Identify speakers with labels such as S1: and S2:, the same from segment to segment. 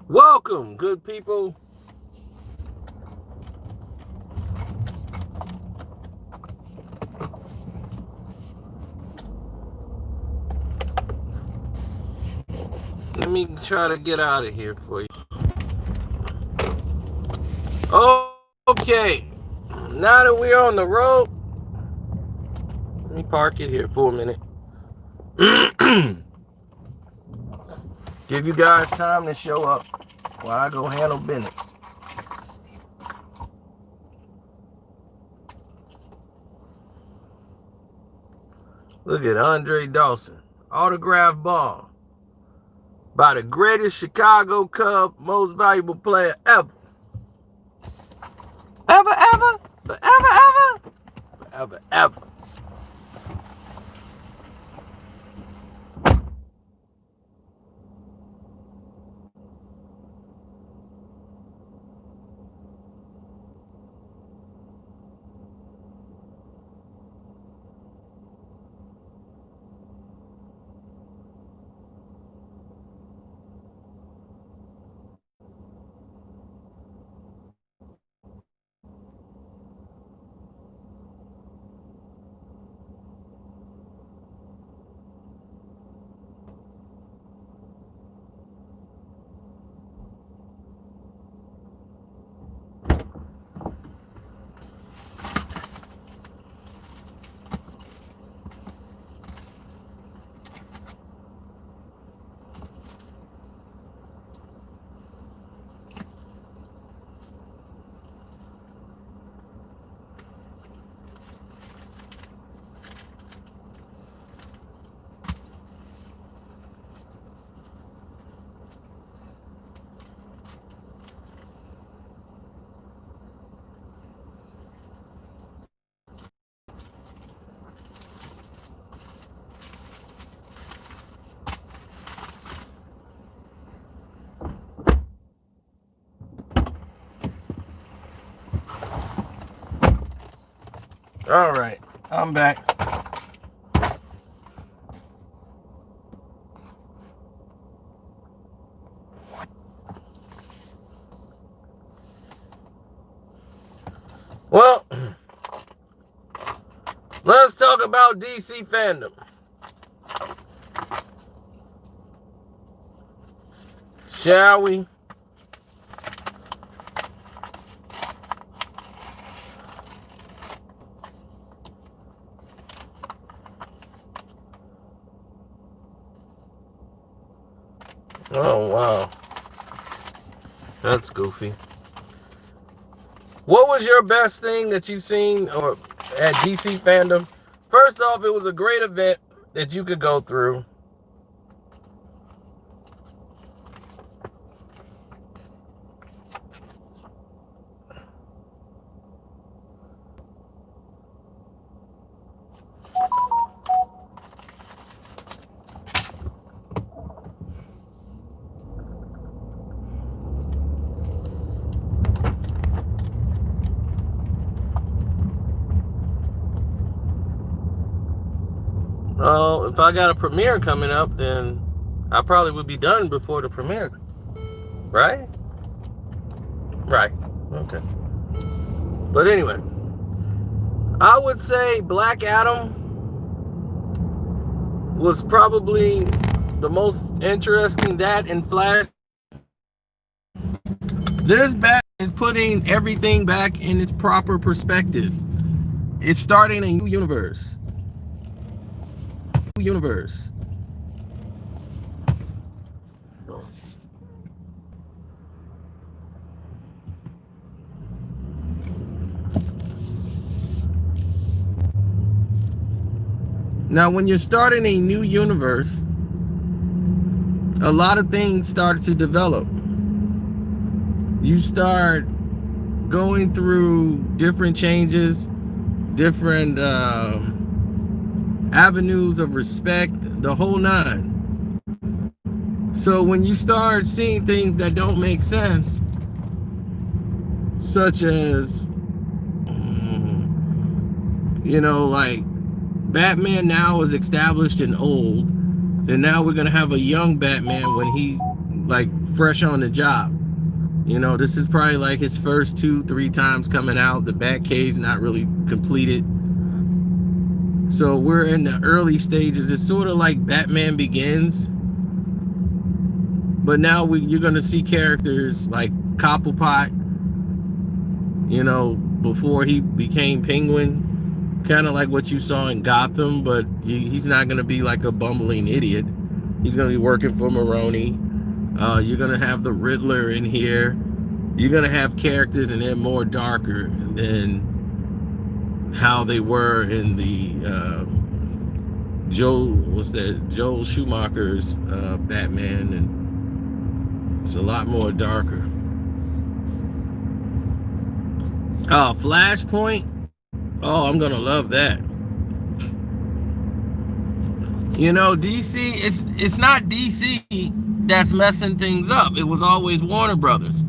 S1: Welcome, good people. Let me try to get out of here for you. Okay, now that we're on the road, let me park it here for a minute. Give you guys time to show up while I go handle business. Look at Andre Dawson, autograph ball by the greatest Chicago Cub, most valuable player ever. Ever, ever, forever, ever, forever, ever. All right, I'm back. Well, let's talk about DC Fandom. Shall we? Oh, wow. That's goofy. What was your best thing that you've seen or at DC Fandom? First off, it was a great event that you could go through. If I got a premiere coming up, then I probably would be done before the premiere. Right? Right. Okay. But anyway, I would say Black Adam was probably the most interesting. That and Flash. This back is putting everything back in its proper perspective. It's starting a new universe. Now, when you're starting a new universe, a lot of things start to develop. You start going through different changes, different avenues of respect, the whole nine. So when you start seeing things that don't make sense, such as, like Batman now is established and old, then now we're going to have a young Batman when he like fresh on the job. You know, this is probably like his first 2-3 times coming out. The Batcave's not really completed. So we're in the early stages. It's sort of like Batman Begins. But now you're going to see characters like Cobblepot, you know, before he became Penguin. Kind of like what you saw in Gotham, but he's not going to be like a bumbling idiot. He's going to be working for Maroni. You're going to have the Riddler in here. You're going to have characters, and they're more darker than how they were in the Joel Schumacher's Batman, and it's a lot more darker. Flashpoint. Oh, I'm gonna love that. You know, DC, it's not DC that's messing things up. It was always Warner Brothers.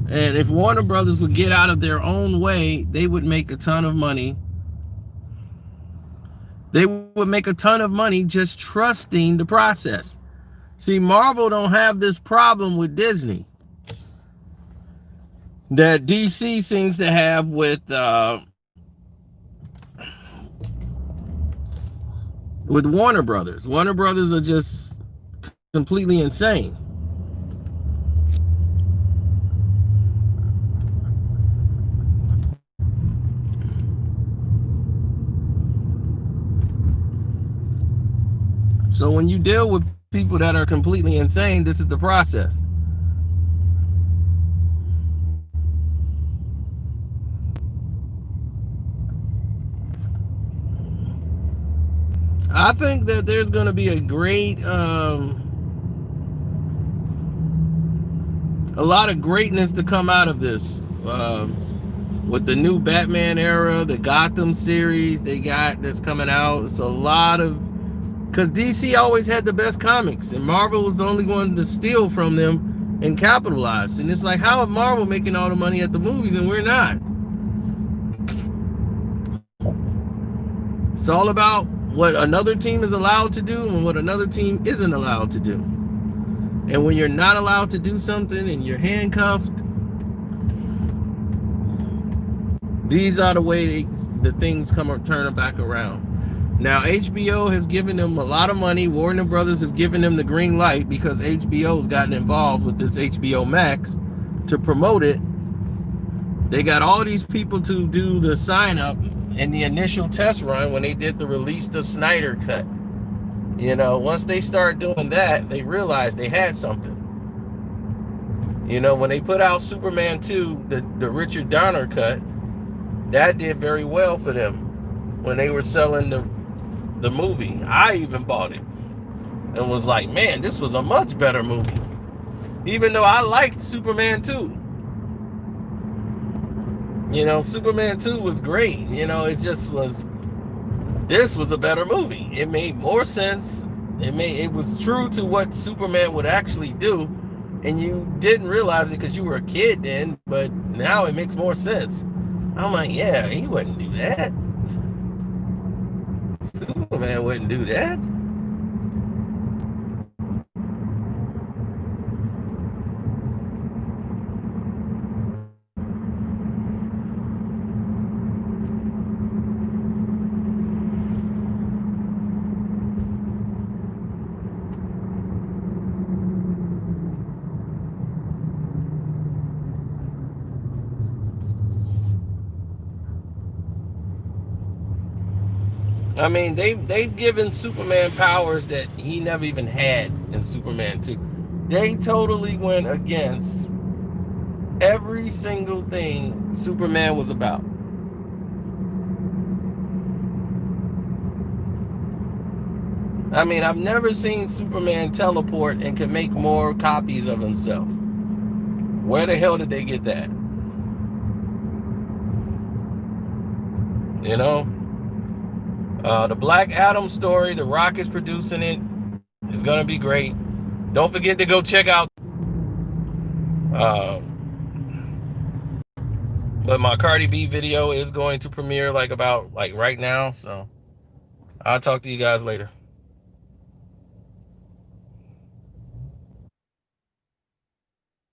S1: And if Warner Brothers would get out of their own way, they would make a ton of money. They would make a ton of money just trusting the process. See, Marvel don't have this problem with Disney that DC seems to have with Warner Brothers. Warner Brothers are just completely insane. So when you deal with people that are completely insane, this is the process. I think that there's going to be a great, a lot of greatness to come out of this. With the new Batman era, the Gotham series they got that's coming out. It's a lot of, because DC always had the best comics, and Marvel was the only one to steal from them and capitalize. And it's like, how is Marvel making all the money at the movies and we're not? It's all about what another team is allowed to do and what another team isn't allowed to do. And when you're not allowed to do something and you're handcuffed, these are the way the things turn back around. Now, HBO has given them a lot of money. Warner Brothers has given them the green light because HBO's gotten involved with this HBO Max to promote it. They got all these people to do the sign up in the initial test run when they did the release the Snyder cut. You know, once they started doing that, they realized they had something. You know, when they put out Superman 2, the Richard Donner cut, that did very well for them when they were selling the movie. I even bought it and was like, man, this was a much better movie. Even though I liked Superman 2. You know, Superman 2 was great. You know, it just was, this was a better movie. It made more sense. It was true to what Superman would actually do. And you didn't realize it because you were a kid then, but now it makes more sense. I'm like, yeah, he wouldn't do that. Superman wouldn't do that. I mean, they've given Superman powers that he never even had in Superman 2. They totally went against every single thing Superman was about. I mean, I've never seen Superman teleport and can make more copies of himself. Where the hell did they get that? You know? The Black Adam story, The Rock is producing it. It's going to be great. Don't forget to go check out. But my Cardi B video is going to premiere like right now. So I'll talk to you guys later.